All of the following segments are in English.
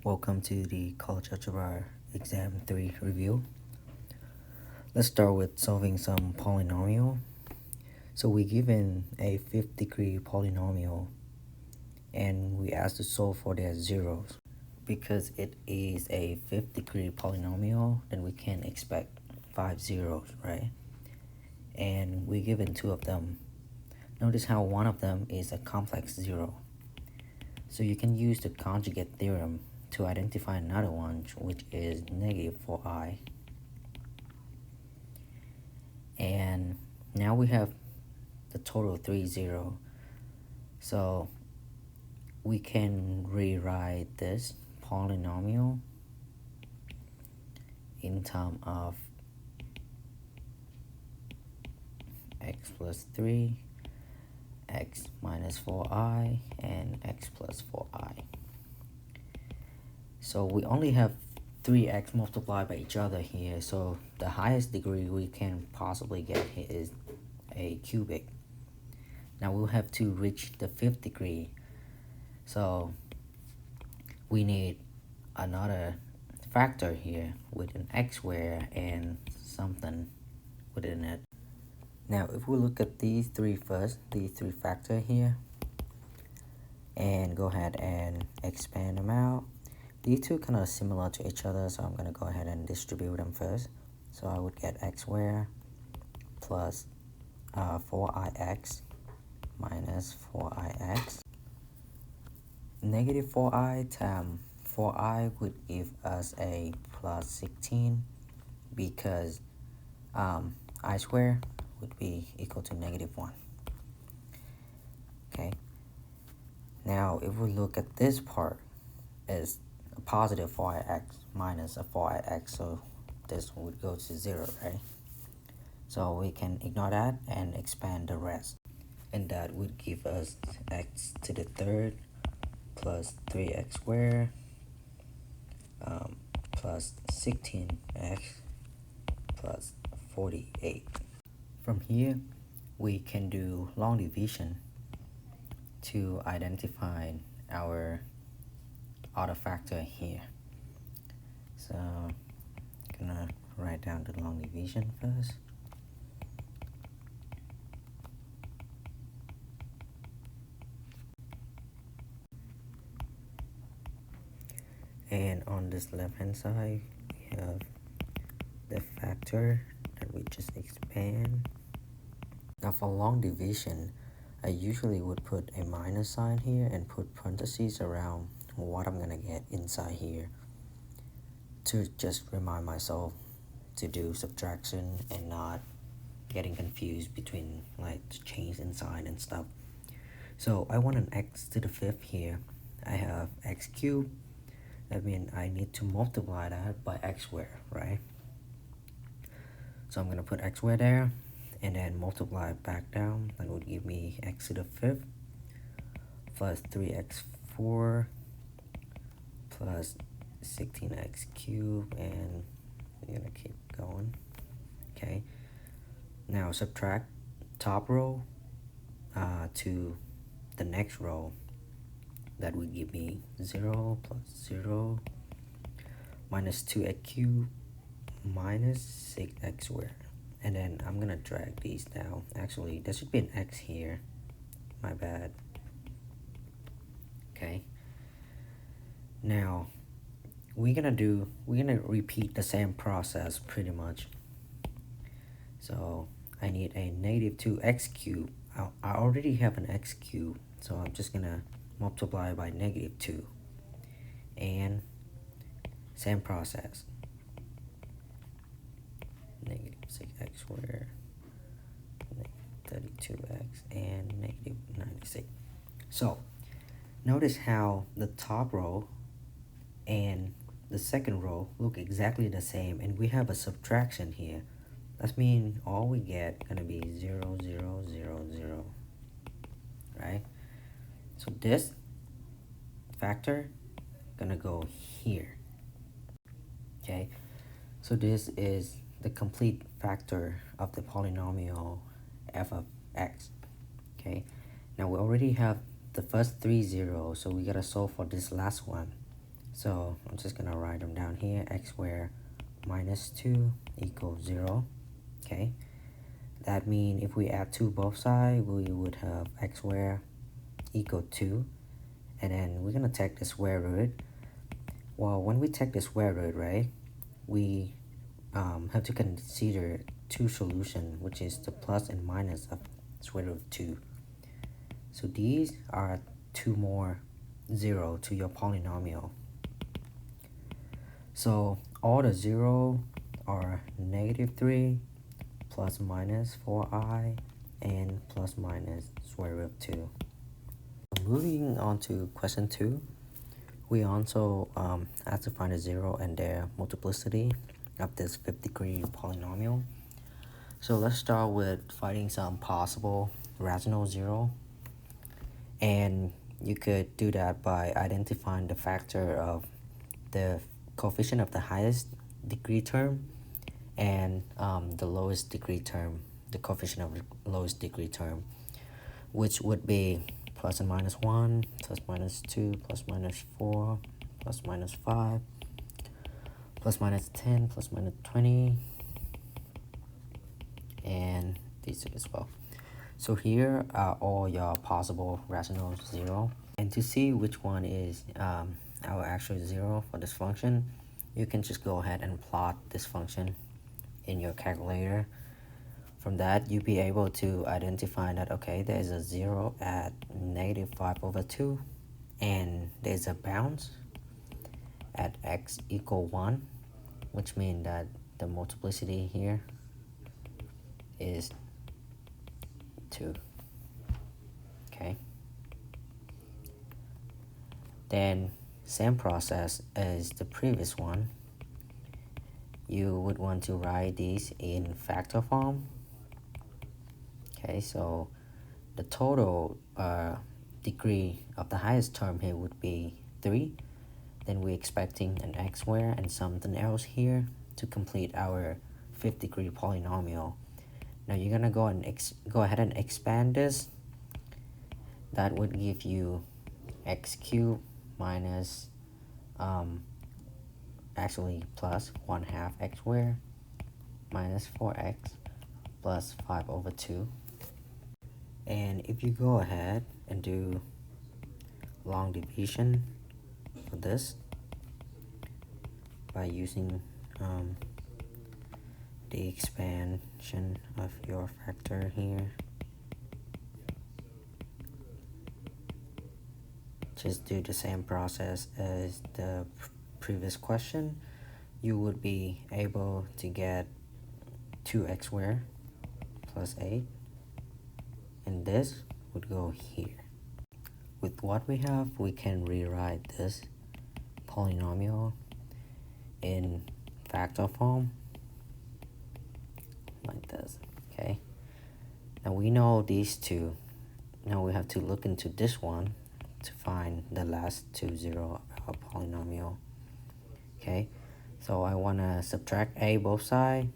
Welcome to the Col Alg Exam 3 review. Let's start with solving some polynomial. So we're given a fifth degree polynomial and we asked to solve for their zeros. Because it is a fifth degree polynomial, then we can expect 5 zeros, right? And we're given two of them. Notice how one of them is a complex zero. So you can use the conjugate theorem to identify another one, which is negative 4i. And now we have the total 3 0. So we can rewrite this polynomial in terms of x plus 3, x minus 4i, and x plus 4i. So we only have 3x multiplied by each other here, so the highest degree we can possibly get here is a cubic. Now we'll have to reach the fifth degree, so we need another factor here with an x squared and something within it. Now if we look at these three first, these three factors here, and go ahead and expand them out. These two kind of similar to each other, so I'm going to go ahead and distribute them first. So I would get x squared plus 4ix minus 4ix. Negative 4i times 4i would give us a plus 16 because I squared would be equal to negative 1. Okay. Now if we look at this part, is a positive 4ix minus a 4ix, so this would go to 0, right? So we can ignore that and expand the rest, and that would give us x to the third plus 3x squared plus 16x plus 48. From here we can do long division to identify our other factor here. So I'm gonna write down the long division first. And on this left hand side we have the factor that we just expand. Now for long division, I usually would put a minus sign here and put parentheses around what I'm gonna get inside here to just remind myself to do subtraction and not getting confused between like change in sign and stuff. So I want an x to the fifth here. I have x cubed. That means I need to multiply that by x squared, right? So I'm gonna put x squared there and then multiply it back down. That would give me x to the fifth plus 3x4 plus 16x cubed, and we're gonna keep going. Okay, now subtract top row to the next row. That would give me 0 plus 0 minus 2x cubed minus 6x squared. And then I'm gonna drag these down. Actually, there should be an x here, my bad. Okay, now we're gonna repeat the same process pretty much. So I need a negative 2x cubed. I already have an x cubed, so I'm just gonna multiply by negative 2, and same process, negative 6x squared, negative 32x, and negative 96. So notice how the top row and the second row look exactly the same, and we have a subtraction here. That means all we get gonna be 0 0 0 0, right? So this factor gonna go here. Okay, so this is the complete factor of the polynomial f of x. Okay, now we already have the first 3 zeros, so we gotta solve for this last one. So I'm just gonna write them down here. X squared minus 2 equals 0. Okay, that means if we add 2 both sides, we would have x squared equal 2. And then we're gonna take the square root. Well, when we take the square root, right, we have to consider two solutions, which is the plus and minus of square root of 2. So these are two more 0 to your polynomial. So all the 0 are -3, plus minus 4i, and plus minus square root of 2. Moving on to question 2, we also have to find a 0 and their multiplicity of this 5th-degree polynomial. So let's start with finding some possible rational 0. And you could do that by identifying the factor of the coefficient of the highest degree term and the lowest degree term, the coefficient of the lowest degree term, which would be plus and minus 1, plus minus 2, plus minus 4, plus minus 5, plus minus 10, plus minus 20, and these two as well. So here are all your possible rational 0. And to see which one is our actual 0 for this function, you can just go ahead and plot this function in your calculator. From that, you'll be able to identify that, okay, there's a 0 at -5/2, and there's a bounds at x equal 1, which means that the multiplicity here is 2. Okay. Then same process as the previous one. You would want to write these in factor form. Okay, so the total degree of the highest term here would be 3. Then we're expecting an x squared and something else here to complete our 5th-degree polynomial. Now you're gonna go ahead and expand this. That would give you x cubed minus actually plus 1/2 x squared minus 4x plus 5/2. And if you go ahead and do long division for this by using the expansion of your factor here, just do the same process as the previous question. You would be able to get 2x squared plus 8, and this would go here. With what we have, we can rewrite this polynomial in factor form like this. Okay, now we know these two. Now we have to look into this one to find the last two 0 of our polynomial. Okay, so I want to subtract a both sides,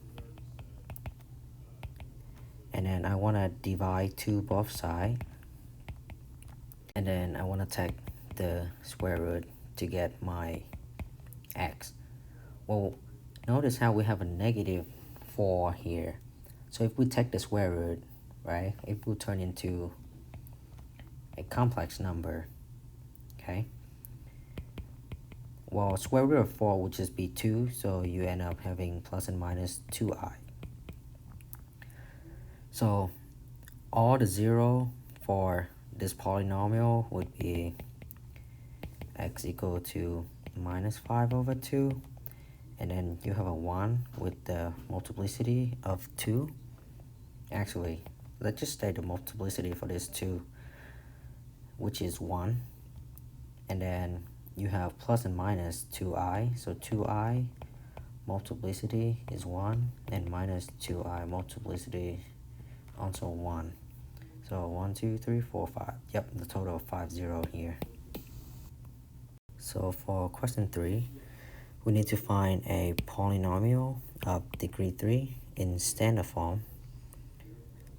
and then I want to divide 2 both sides, and then I want to take the square root to get my x. Well, notice how we have a -4 here. So if we take the square root, right, it will turn into a complex number. Okay, well, square root of 4 would just be 2, so you end up having plus and minus 2i. So all the 0 for this polynomial would be x equal to -5/2, and then you have a 1 with the multiplicity of 2. Actually, let's just state the multiplicity for this 2, which is 1, and then you have plus and minus 2i, so 2i multiplicity is 1, and minus 2i multiplicity also 1. So 1, 2, 3, 4, 5. Yep, the total of 5 0 here. So for question 3, we need to find a polynomial of degree 3 in standard form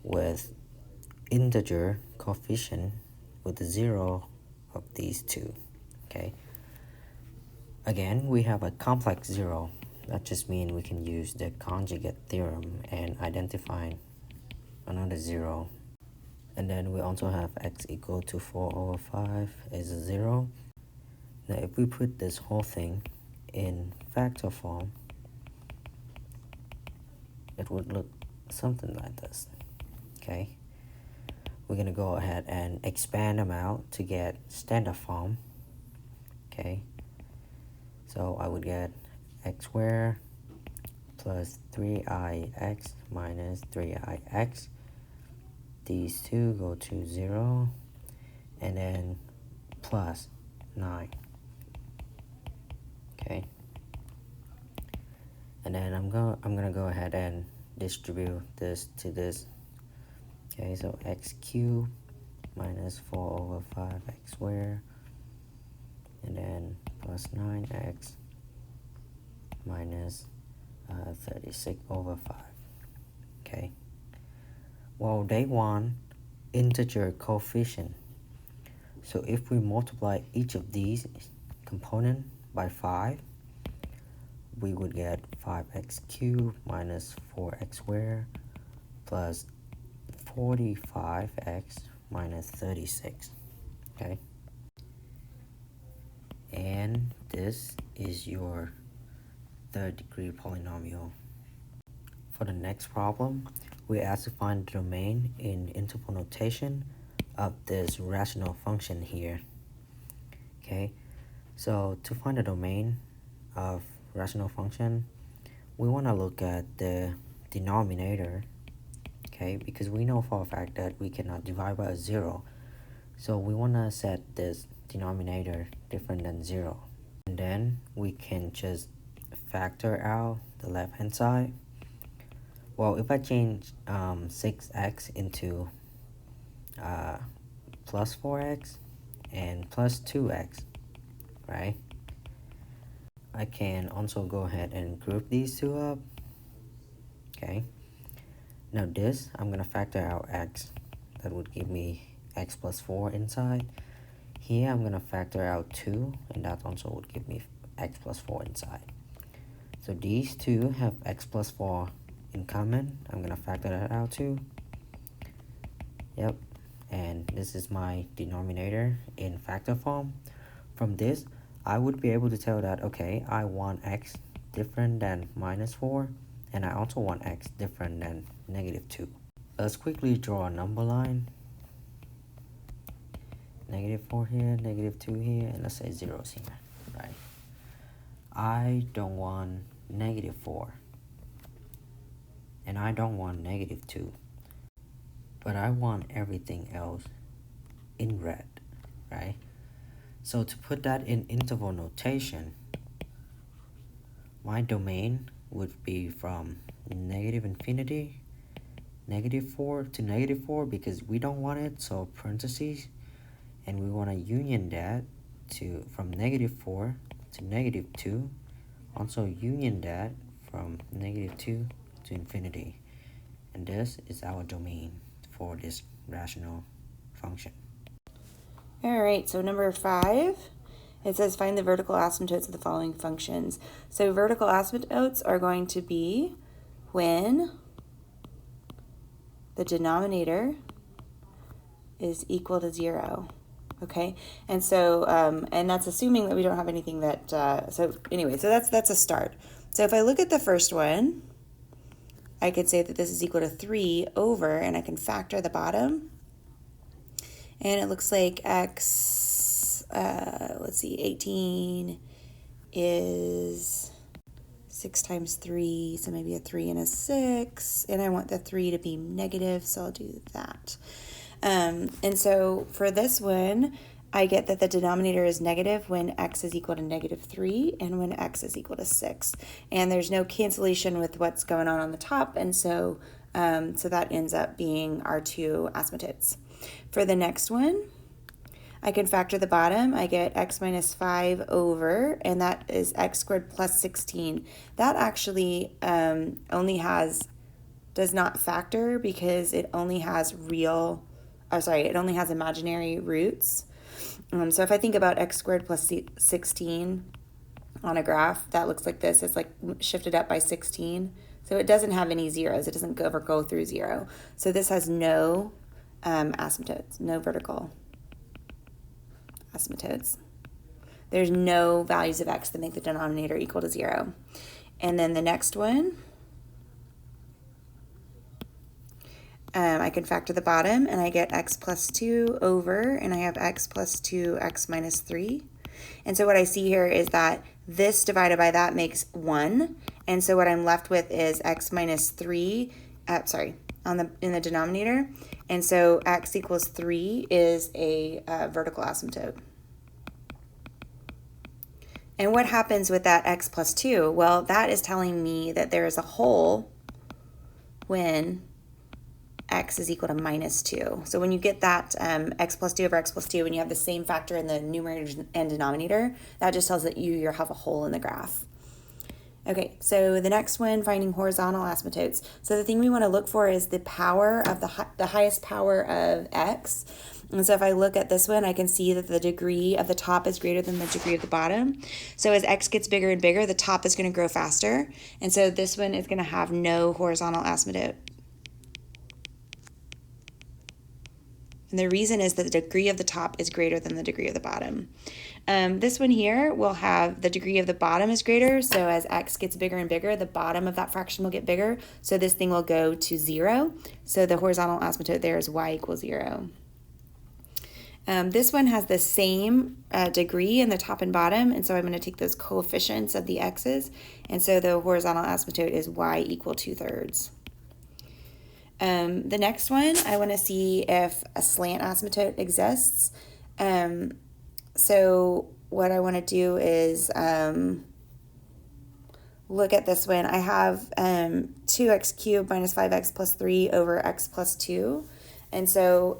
with integer coefficient with the 0 of these two. Okay, Again, we have a complex zero. That just means we can use the conjugate theorem and identify another zero. And then we also have x equal to 4/5 is a zero. Now if we put this whole thing in factor form, it would look something like this. Okay, we're gonna go ahead and expand them out to get standard form. Okay, so I would get x squared plus 3ix minus 3ix. These two go to 0, and then plus 9. Okay, and then I'm gonna go ahead and distribute this to this. Okay, so x cubed minus 4/5x squared, and then plus 9x minus 36/5. Okay, well, they want integer coefficient, so if we multiply each of these component by 5, we would get 5x cubed minus 4x squared plus 45x minus 36. Okay, and this is your third degree polynomial. For the next problem, we asked to find the domain in interval notation of this rational function here. Okay, so to find the domain of rational function, we want to look at the denominator. Okay, because we know for a fact that we cannot divide by a 0, so we want to set this denominator different than 0, and then we can just factor out the left hand side. Well, if I change 6x into plus 4x and plus 2x, right, I can also go ahead and group these two up. Okay, now this, I'm gonna factor out x. That would give me x plus 4 inside. Here I'm gonna factor out 2, and that also would give me x plus 4 inside. So these two have x plus 4 in common. I'm gonna factor that out too. Yep, and this is my denominator in factor form. From this, I would be able to tell that, okay, I want x different than minus 4, and I also want x different than negative 2. Let's quickly draw a number line. Negative 4 here, negative 2 here, and let's say zeros here, right? I don't want negative 4, and I don't want negative 2, but I want everything else in red, right? So to put that in interval notation, my domain would be from negative infinity, negative 4 to negative 4, because we don't want it, so parentheses, and we want to union that to from negative 4 to negative 2, also union that from negative 2 to infinity, and this is our domain for this rational function. All right, so number 5, it says find the vertical asymptotes of the following functions. So vertical asymptotes are going to be when the denominator is equal to 0. Okay, and so and that's assuming that we don't have anything that so anyway, so that's a start. So if I look at the first one, I could say that this is equal to 3 over, and I can factor the bottom, and it looks like x, let's see, 18 is 6 times 3, so maybe a 3 and a 6, and I want the 3 to be negative, so I'll do that. And so for this one, I get that the denominator is negative when x is equal to negative 3 and when x is equal to 6. And there's no cancellation with what's going on the top, and so that ends up being our two asymptotes. For the next one, I can factor the bottom. I get x minus 5 over, and that is x squared plus 16. That actually does not factor because it only has it only has imaginary roots. So if I think about x squared plus 16, on a graph that looks like this. It's like shifted up by 16. So it doesn't have any zeros. It doesn't ever go through 0. So this has no asymptotes, no vertical asymptotes. There's no values of x that make the denominator equal to 0. And then the next one, I can factor the bottom, and I get x plus 2 over, and I have x plus 2, x minus 3. And so what I see here is that this divided by that makes 1. And so what I'm left with is x minus 3, in the denominator. And so x equals 3 is a vertical asymptote. And what happens with that x plus 2? Well, that is telling me that there is a hole when x is equal to minus 2. So when you get that x plus 2 over x plus 2, when you have the same factor in the numerator and denominator, that just tells that you have a hole in the graph. Okay, so the next one, finding horizontal asymptotes. So the thing we want to look for is the power of the highest power of x. And so if I look at this one, I can see that the degree of the top is greater than the degree of the bottom. So as x gets bigger and bigger, the top is going to grow faster. And so this one is going to have no horizontal asymptote. And the reason is that the degree of the top is greater than the degree of the bottom. This one here will have the degree of the bottom is greater. So as x gets bigger and bigger, the bottom of that fraction will get bigger. So this thing will go to 0. So the horizontal asymptote there is y equals 0. This one has the same degree in the top and bottom. And so I'm going to take those coefficients of the x's. And so the horizontal asymptote is y equal 2/3. The next one, I want to see if a slant asymptote exists. So what I want to do is look at this one. I have 2x cubed minus 5x plus 3 over x plus 2. And so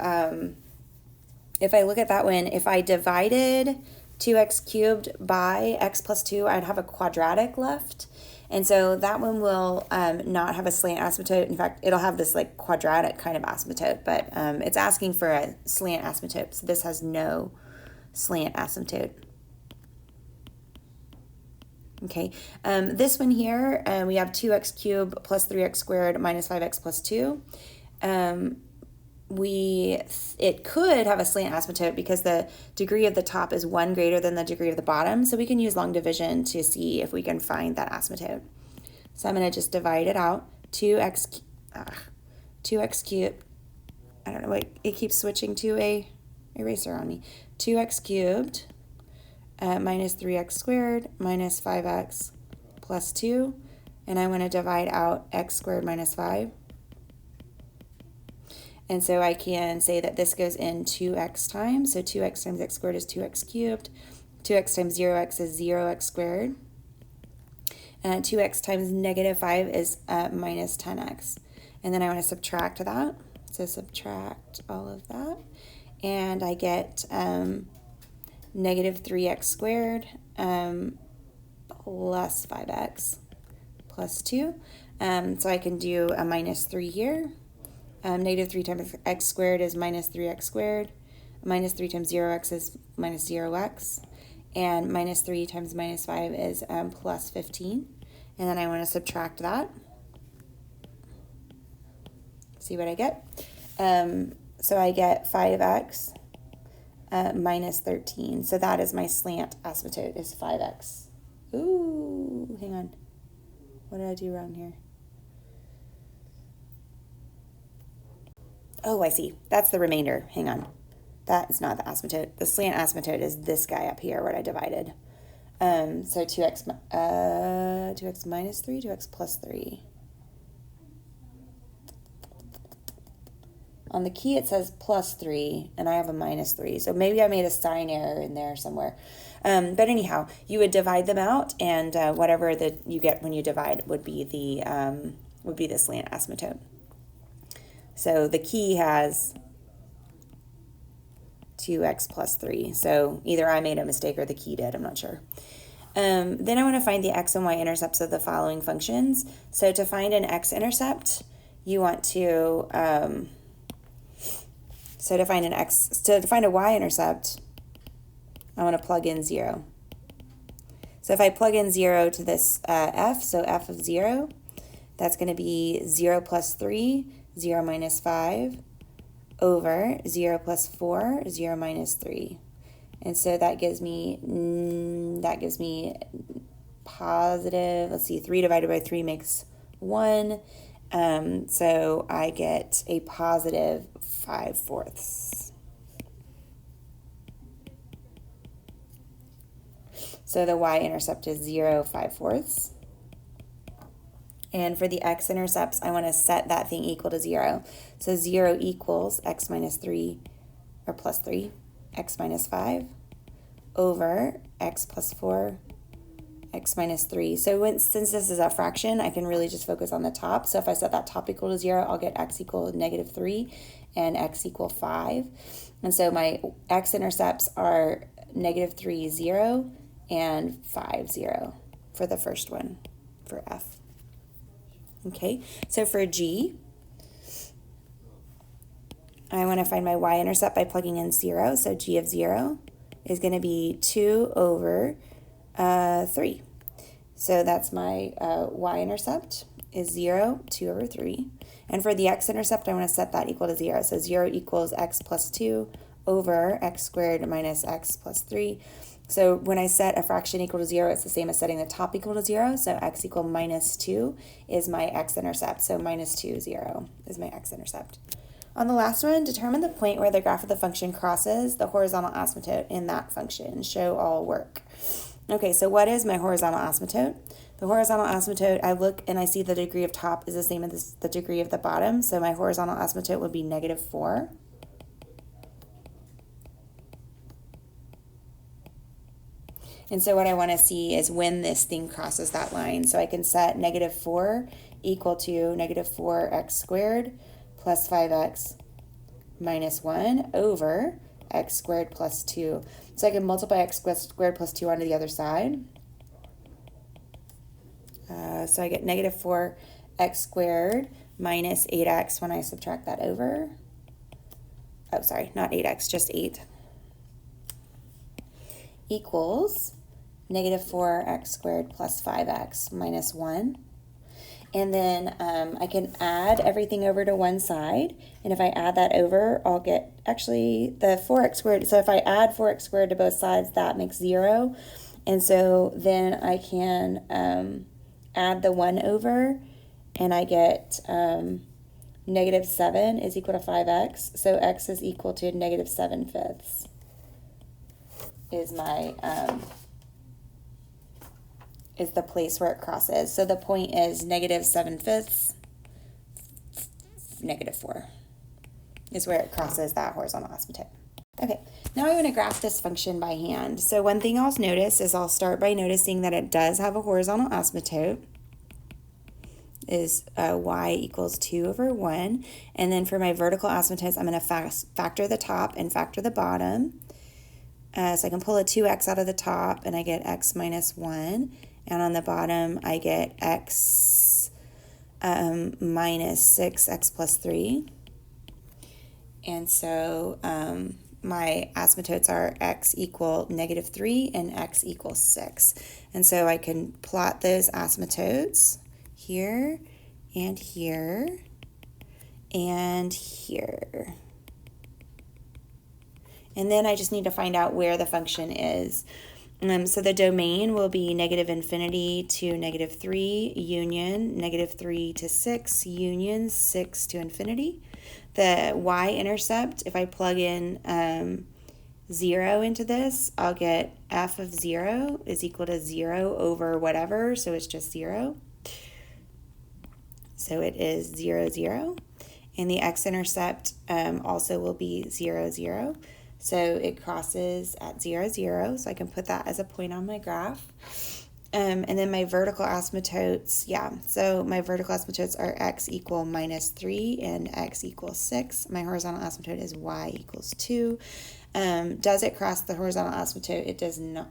if I look at that one, if I divided 2x cubed by x plus 2, I'd have a quadratic left. And so that one will not have a slant asymptote. In fact, it'll have this like quadratic kind of asymptote, but it's asking for a slant asymptote. So this has no slant asymptote. Okay, this one here, we have 2x cubed plus 3x squared minus 5x plus 2. It could have a slant asymptote because the degree of the top is 1 greater than the degree of the bottom. So we can use long division to see if we can find that asymptote. So I'm going to just divide it out. 2x cubed. I don't know why it keeps switching to a eraser on me. 2x cubed minus 3x squared minus 5x plus 2. And I want to divide out x squared minus 5. And so I can say that this goes in 2x times. So 2x times x squared is 2x cubed. 2x times 0x is 0x squared. 2x times negative 5 is minus 10x. And then I want to subtract that. So subtract all of that. And I get negative 3x squared plus 5x plus 2. So I can do a minus 3 here. Negative 3 times x squared is minus 3x squared. Minus 3 times 0x is minus 0x. And minus 3 times minus 5 is plus 15. And then I want to subtract that. See what I get? So I get 5x minus 13. So that is my slant asymptote, is 5x. Ooh, hang on. What did I do wrong here? Oh, I see. That's the remainder. Hang on. That is not the asymptote. The slant asymptote is this guy up here, what I divided. So 2x minus 3, 2x plus 3. On the key it says plus 3, and I have a minus 3. So maybe I made a sign error in there somewhere. But anyhow, you would divide them out, and whatever that you get when you divide would be the slant asymptote. So the key has 2x plus 3. So either I made a mistake or the key did. I'm not sure. Then I want to find the x and y intercepts of the following functions. So to find an x-intercept, you want to, to find a y-intercept, I want to plug in 0. So if I plug in 0 to this f, so f of 0, that's going to be 0 plus 3, 0 minus 5, over 0 plus 4, 0 minus 3. And so that gives me positive, let's see, 3 divided by 3 makes 1. So I get a positive 5/4. So the y-intercept is 0 5/4. And for the x-intercepts, I want to set that thing equal to 0. So 0 equals x minus 3, or plus 3, x minus 5, over x plus 4, x minus 3. So since this is a fraction, I can really just focus on the top. So if I set that top equal to 0, I'll get x equal negative 3 and x equal 5. And so my x-intercepts are negative 3, 0, and 5, 0 for the first one, for f. Okay, so for g, I want to find my y-intercept by plugging in 0. So g of 0 is going to be 2 over 3. So that's my y-intercept is 0, 2 over 3. And for the x-intercept, I want to set that equal to 0. So 0 equals x plus 2 over x squared minus x plus 3. So when I set a fraction equal to 0, it's the same as setting the top equal to 0. So x equal minus 2 is my x-intercept. So minus 2, 0 is my x-intercept. On the last one, determine the point where the graph of the function crosses the horizontal asymptote in that function. Show all work. Okay, so what is my horizontal asymptote? The horizontal asymptote, I look and I see the degree of top is the same as the degree of the bottom. So my horizontal asymptote would be negative 4. And so what I want to see is when this thing crosses that line. So I can set negative 4 equal to negative 4x squared plus 5x minus 1 over x squared plus 2. So I can multiply x squared plus 2 onto the other side. So I get negative 4x squared minus 8x when I subtract that over. Oh, sorry, not 8x, just 8. Equals negative 4x squared plus 5x minus 1. And then I can add everything over to one side. And if I add that over, I'll get actually the 4x squared. So if I add 4x squared to both sides, that makes 0. And so then I can add the 1 over, and I get negative 7 is equal to 5x. So x is equal to negative 7/5 is my is the place where it crosses. So the point is negative 7/5, negative 4 is where it crosses that horizontal asymptote. Okay, now I want to graph this function by hand. So one thing I'll notice is I'll start by noticing that it does have a horizontal asymptote. Is y equals 2 over 1. And then for my vertical asymptotes, I'm going to factor the top and factor the bottom. So I can pull a 2x out of the top, and I get x minus 1. And on the bottom, I get x minus 6, x plus 3. And so my asymptotes are x equal negative 3 and x equals 6. And so I can plot those asymptotes here and here and here. And then I just need to find out where the function is. So the domain will be negative infinity to negative 3 union negative 3 to 6 union 6 to infinity. The y-intercept, if I plug in 0 into this, I'll get f of 0 is equal to 0 over whatever, so it's just 0. So it is 0, 0. And the x-intercept also will be 0, 0. So it crosses at 0, 0. So I can put that as a point on my graph. And then my vertical asymptotes, so my vertical asymptotes are x equal minus 3 and x equals 6. My horizontal asymptote is y equals 2. Does it cross the horizontal asymptote? It does not.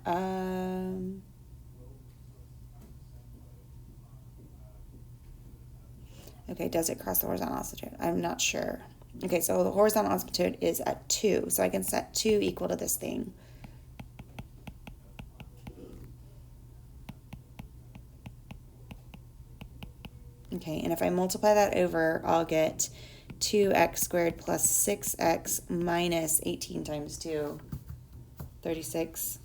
Okay, does it cross the horizontal asymptote? I'm not sure. Okay, so the horizontal asymptote is at 2, so I can set 2 equal to this thing. Okay, and if I multiply that over, I'll get 2x squared plus 6x minus 18 times 2, 36,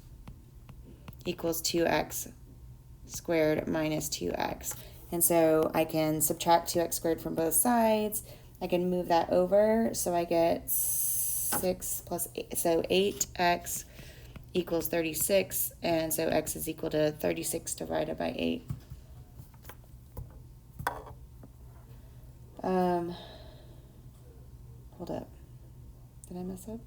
equals 2x squared minus 2x. And so I can subtract 2x squared from both sides. I can move that over, so I get 6 plus 8, so 8x equals 36, and so x is equal to 36 divided by 8. Hold up. Did I mess up?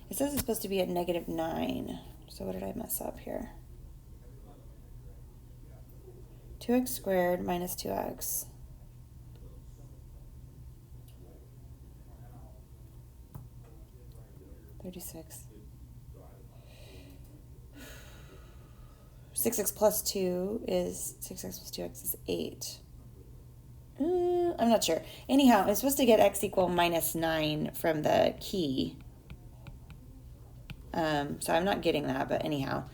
It says it's supposed to be at -9. So what did I mess up here? 2x squared minus 2x. $36. 6x plus 2 is 6x plus 2x is 8. I'm not sure. Anyhow, I'm supposed to get x equal -9 from the key. So I'm not getting that, but anyhow.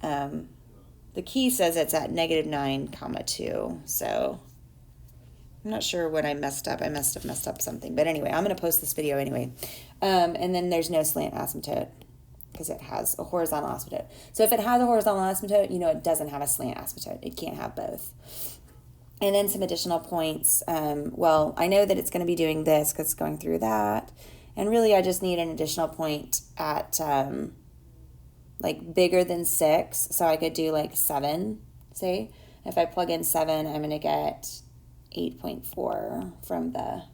The key says it's at -9, 2. So I'm not sure what I messed up. I must have messed up something. But anyway, I'm going to post this video anyway. And then there's no slant asymptote because it has a horizontal asymptote. So if it has a horizontal asymptote, you know it doesn't have a slant asymptote. It can't have both. And then some additional points. Well, I know that it's going to be doing this because it's going through that. And really, I just need an additional point at like bigger than 6. So I could do like 7, say. If I plug in 7, I'm going to get 8.4 from the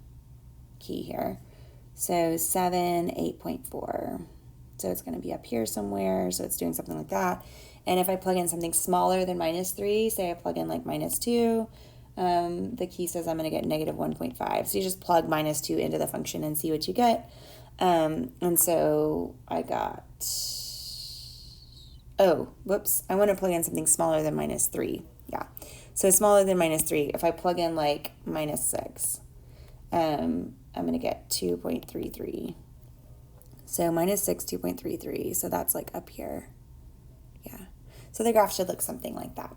key here. So 7, 8.4. So it's going to be up here somewhere. So it's doing something like that. And if I plug in something smaller than -3, say I plug in like -2, the key says I'm going to get -1.5. So you just plug -2 into the function and see what you get. And so I got, oh, whoops. I want to plug in something smaller than -3. Yeah. So smaller than -3. If I plug in like -6, I'm going to get 2.33. So -6, 2.33. So that's like up here. Yeah. So the graph should look something like that.